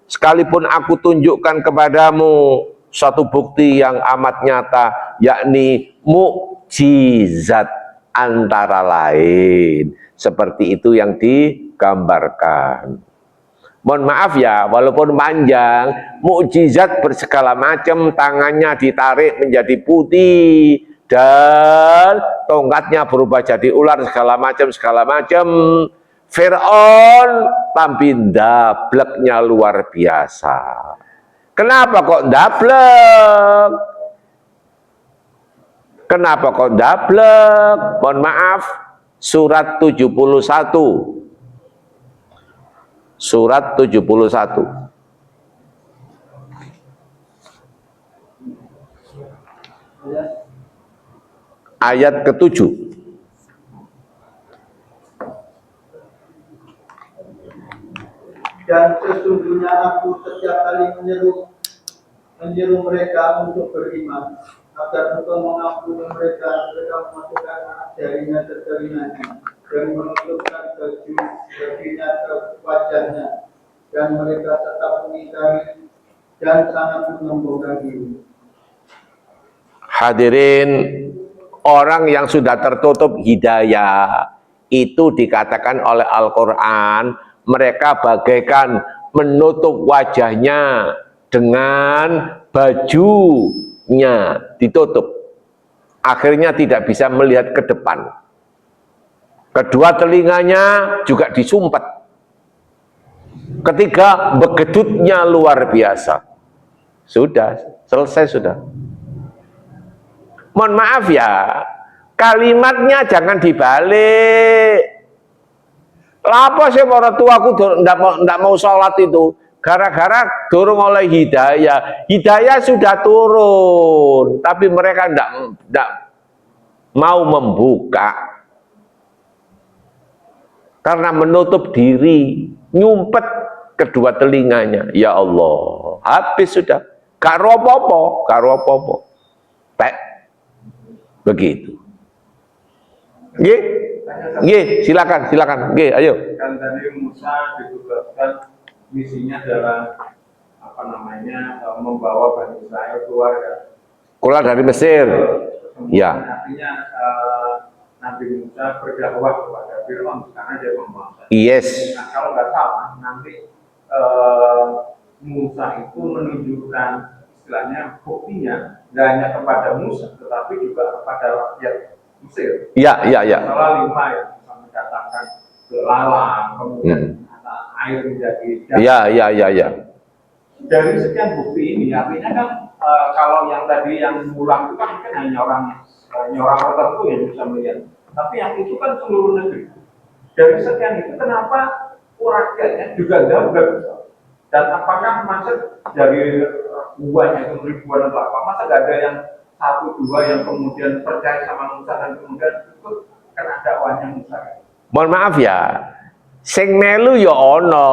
sekalipun aku tunjukkan kepadamu suatu bukti yang amat nyata, yakni mukjizat antara lain. Seperti itu yang digambarkan. Mohon maaf ya, walaupun panjang, mukjizat bersegala macam, tangannya ditarik menjadi putih, dan tongkatnya berubah jadi ular, segala macam. Fir'aun tampil dableknya luar biasa. Kenapa kok dablek? Kenapa kok dablek? Mohon maaf, surat 71. Surat 71. Ayat ke-7. Dan sesungguhnya aku setiap kali menyeru mereka untuk beriman, agar engkau mengampuni mereka memasukkan anak jarinya ke telinganya, dan menutupkan bajunya ke wajahnya, dan mereka tetap mengingkari dan sangat menyombongkan diri. Hadirin, orang yang sudah tertutup hidayah, itu dikatakan oleh Al-Quran, mereka bagaikan menutup wajahnya dengan bajunya ditutup. Akhirnya tidak bisa melihat ke depan. Kedua telinganya juga disumpet. Ketiga, begedutnya luar biasa. Sudah, selesai sudah. Mohon maaf ya, kalimatnya jangan dibalik. Lapa sih orang tuaku ndak mau sholat itu? Gara-gara dorong oleh hidayah. Hidayah sudah turun, tapi mereka ndak mau membuka. Karena menutup diri, nyumpet kedua telinganya. Ya Allah, habis sudah. Gak ropopo. Tek. Begitu. Nggih, silakan. Nggih, ayo. Kan tadi Musa ditugaskan misinya adalah membawa Bani Israel keluar Keluar dari Mesir. Ya. Artinya Nabi Musa berdakwah kepada Fir'aun karena dia penguasa. Yes. Nah, kalau nggak salah nanti Musa itu menunjukkan istilahnya buktinya nggak hanya kepada Musa tetapi juga kepada rakyat Mesir. Ya, ya, ya. Salah 5 yang bisa mendatangkan belalang, kemudian air menjadi darah. Ya, ya, ya, ya. Dari sekian bukti ini artinya kan kalau yang tadi yang pulang itu kan mungkin hanya orang tertentu yang bisa melihat. Tapi yang itu kan seluruh negeri. Dari sekian itu kenapa rakyatnya juga gabung? Dan apakah masa dari ribuan atau apa? Masa nggak ada yang 1-2 yang kemudian percaya sama Musa dan kemudian ikut kena dakwahnya Musa? Mohon maaf ya, sing melu ya ono,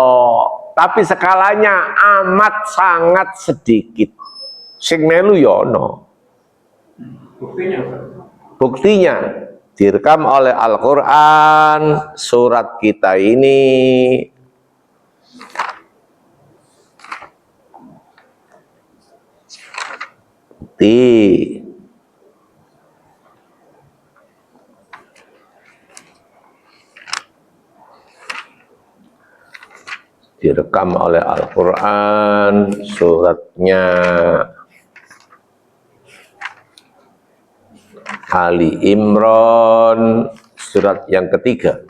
tapi skalanya amat sangat sedikit. Sing melu ya ono. Buktinya, Buktinya direkam oleh Al-Quran, surat kita ini. Bukti. Direkam oleh Al-Quran, suratnya Ali Imran, surat yang ketiga.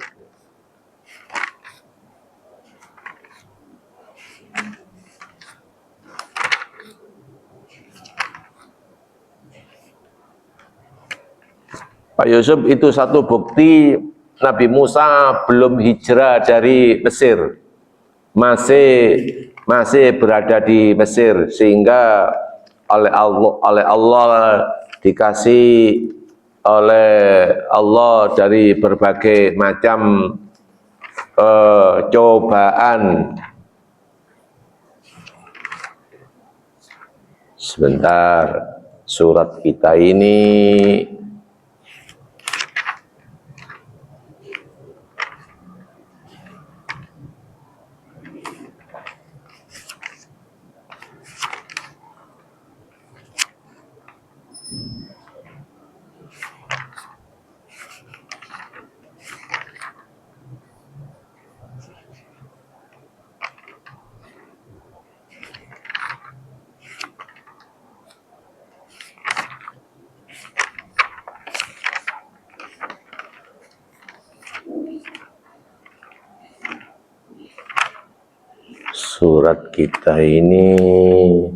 Pak Yusuf, itu satu bukti Nabi Musa belum hijrah dari Mesir, masih berada di Mesir, sehingga oleh Allah dikasih oleh Allah dari berbagai macam cobaan. Sebentar, surat kita ini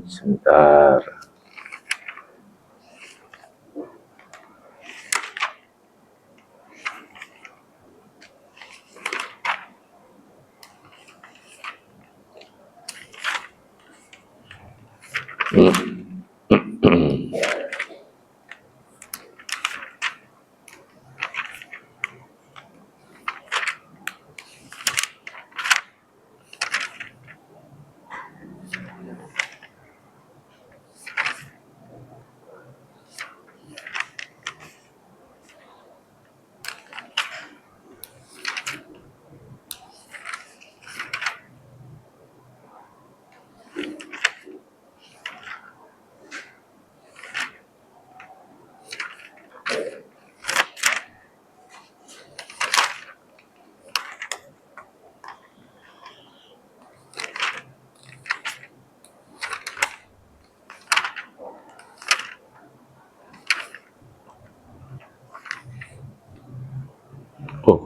sebentar.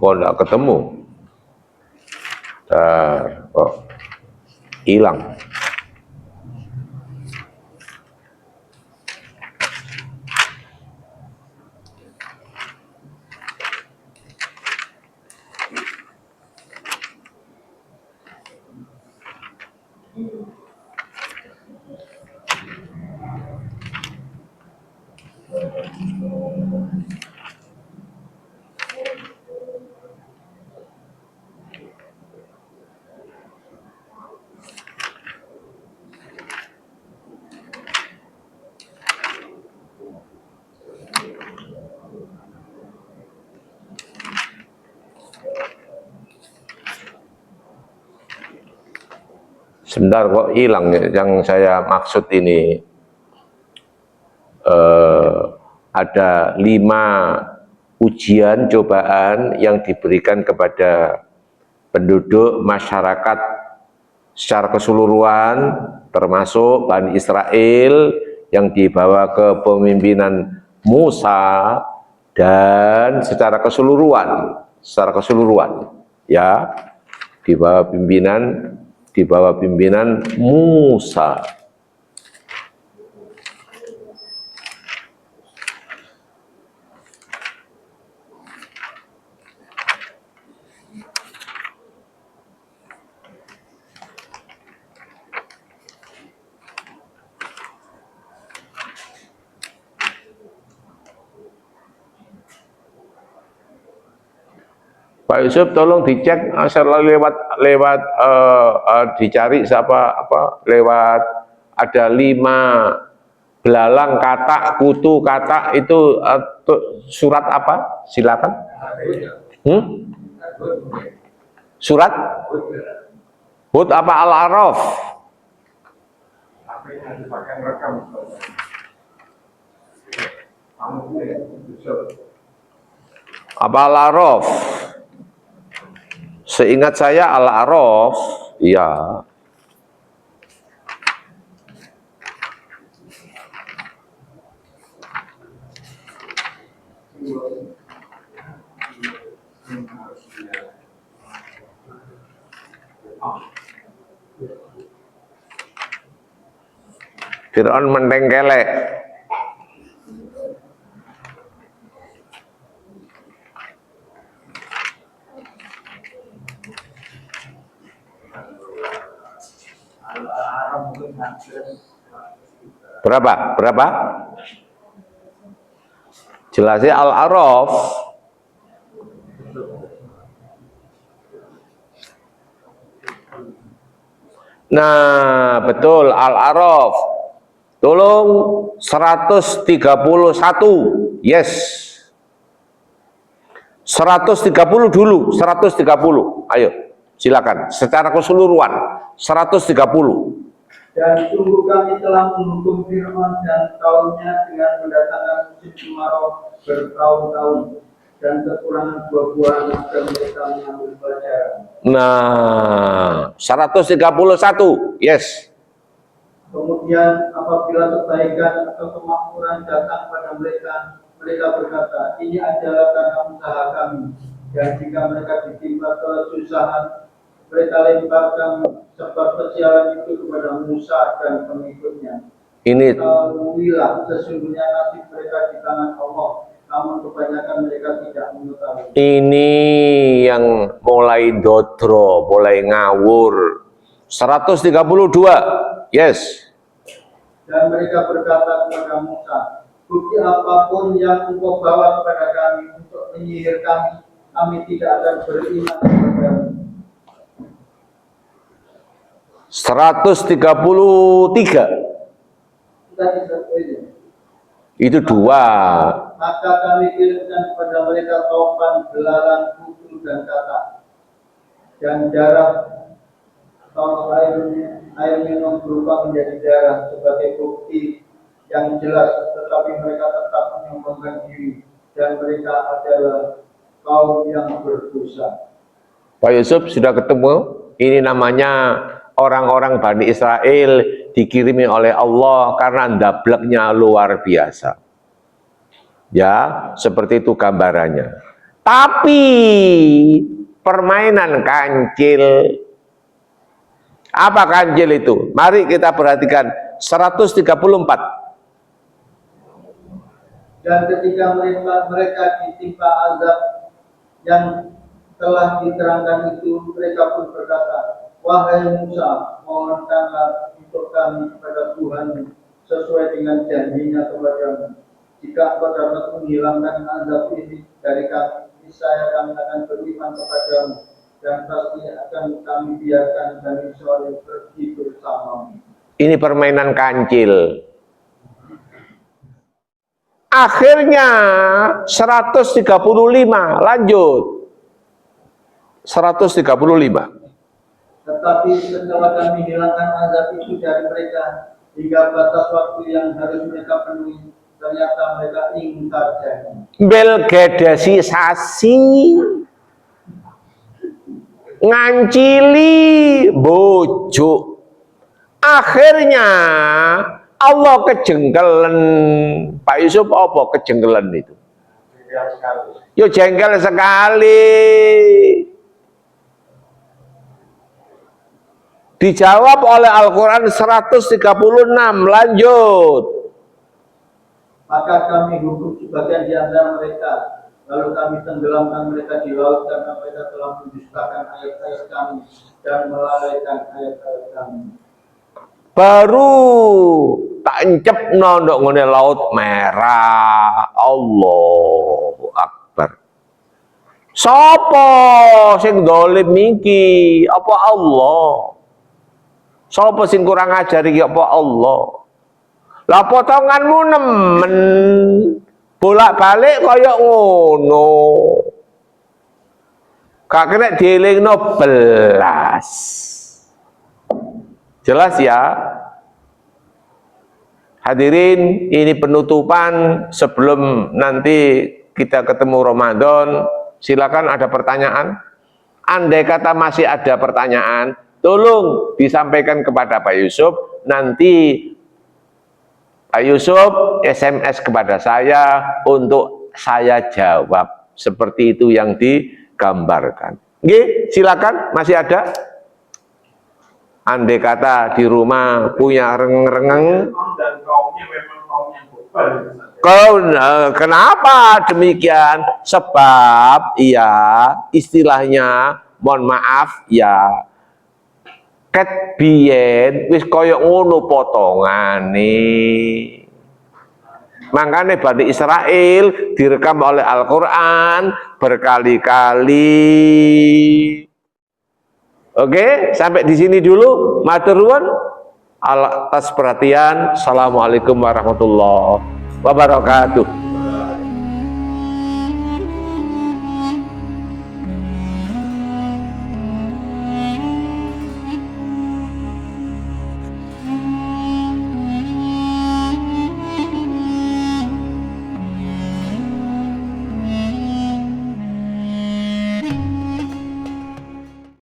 Kok enggak ketemu? Kok hilang? Sebentar, kok hilang. Yang saya maksud ini ada 5 ujian, cobaan yang diberikan kepada penduduk masyarakat secara keseluruhan, termasuk Bani Israel yang dibawa ke pemimpinan Musa, dan secara keseluruhan ya, di bawah pimpinan Musa. Pak Yusuf, tolong dicek asal lewat dicari lewat ada 5 belalang katak, kutu katak itu surat apa? Silakan. Surat Hud apa Al-A'raf? Apa Al-A'raf? Seingat saya Al-A'raf, ya. Fir'aun mendengkelek. Berapa? Jelasnya Al-A'raf. Nah, betul Al-A'raf. Tolong 131. Yes. 130 dulu, 130. Ayo, silakan. Secara keseluruhan 130. Dan sungguh kami telah menghukum Fir'aun dan kaumnya dengan mendatangkan musim kemarau bertahun-tahun dan kekurangan buah-buahan agar mereka mengambil pelajaran. Nah, 131. Yes. Kemudian apabila kebaikan atau kemakmuran datang pada mereka, mereka berkata, ini adalah karena usaha kami. Dan jika mereka ditimpa kesusahan, mereka lemparkan sebab kesialan itu kepada Musa dan pengikutnya. Ini Ketahuilah sesungguhnya nasib mereka di tangan Allah, namun kebanyakan mereka tidak mengetahui. ini yang mulai dodro, mulai ngawur. 132. Yes. Dan mereka berkata kepada Musa, bukti apapun yang engkau bawa kepada kami untuk menyihir kami, kami tidak akan beriman kepadamu. 133. Itu 2. Maka kami kirimkan kepada mereka topan, belalang, kutu, dan katak, dan darah atau air minum berubah menjadi darah sebagai bukti yang jelas, tetapi mereka tetap menyombongkan diri dan mereka adalah kaum yang berdosa. Pak Yusuf sudah ketemu? Ini namanya orang-orang Bani Israel dikirimi oleh Allah karena ndableknya luar biasa. Ya, seperti itu gambarannya. Tapi permainan kancil. Apa kancil itu? Mari kita perhatikan 134. Dan ketika mereka ditimpa azab yang telah diterangkan itu, mereka pun berkata, wahai Musa, mohonkanlah untuk kami kepada Tuhan sesuai dengan janjinya kepadamu. Jika engkau dapat menghilangkan azab ini dari kami, niscaya kami akan beriman kepadamu, dan pasti akan kami biarkan Bani Israil pergi bersamamu. Ini permainan kancil. Akhirnya 135, lanjut. 135. Tetapi setelah kami hilangkan azab itu dari mereka, hingga batas waktu yang harus mereka penuhi, ternyata mereka ingkar janji. bel gedesi sasi ngancili bojo, akhirnya Allah kejengkelan. Pak Yusuf apa kejengkelan itu? Yo jengkel sekali. Dijawab oleh Al-Quran 136. Lanjut. Maka kami hukum sebagian di antara mereka, lalu kami tenggelamkan mereka di laut karena mereka telah mendustakan ayat-ayat kami dan melalaikan ayat-ayat kami. Baru tak encep nondok ngene laut merah. Allahu Akbar. Sopo sing dolim iki? Apa Allah? Sopo sing kurang ajar iki? Apa Allah? Lah potonganmu nemen bolak-balik kaya ngono. Gak kena dielingno belas. Jelas ya? Hadirin, ini penutupan sebelum nanti kita ketemu Ramadan. Silakan ada pertanyaan. Andai kata masih ada pertanyaan, tolong disampaikan kepada Pak Yusuf. Nanti Pak Yusuf SMS kepada saya untuk saya jawab. Seperti itu yang digambarkan. Oke, silakan, masih ada? Andai kata di rumah punya rengeng-rengeng, Dan kaumnya memang kaum yang kenapa demikian? Sebab ya istilahnya, mohon maaf ya, ket biyen wis koyok ngono potongane. Makanya Bani Israel direkam oleh Al-Quran berkali-kali. Oke, sampai di sini dulu. Matur nuwun atas perhatian. Assalamualaikum warahmatullahi wabarakatuh.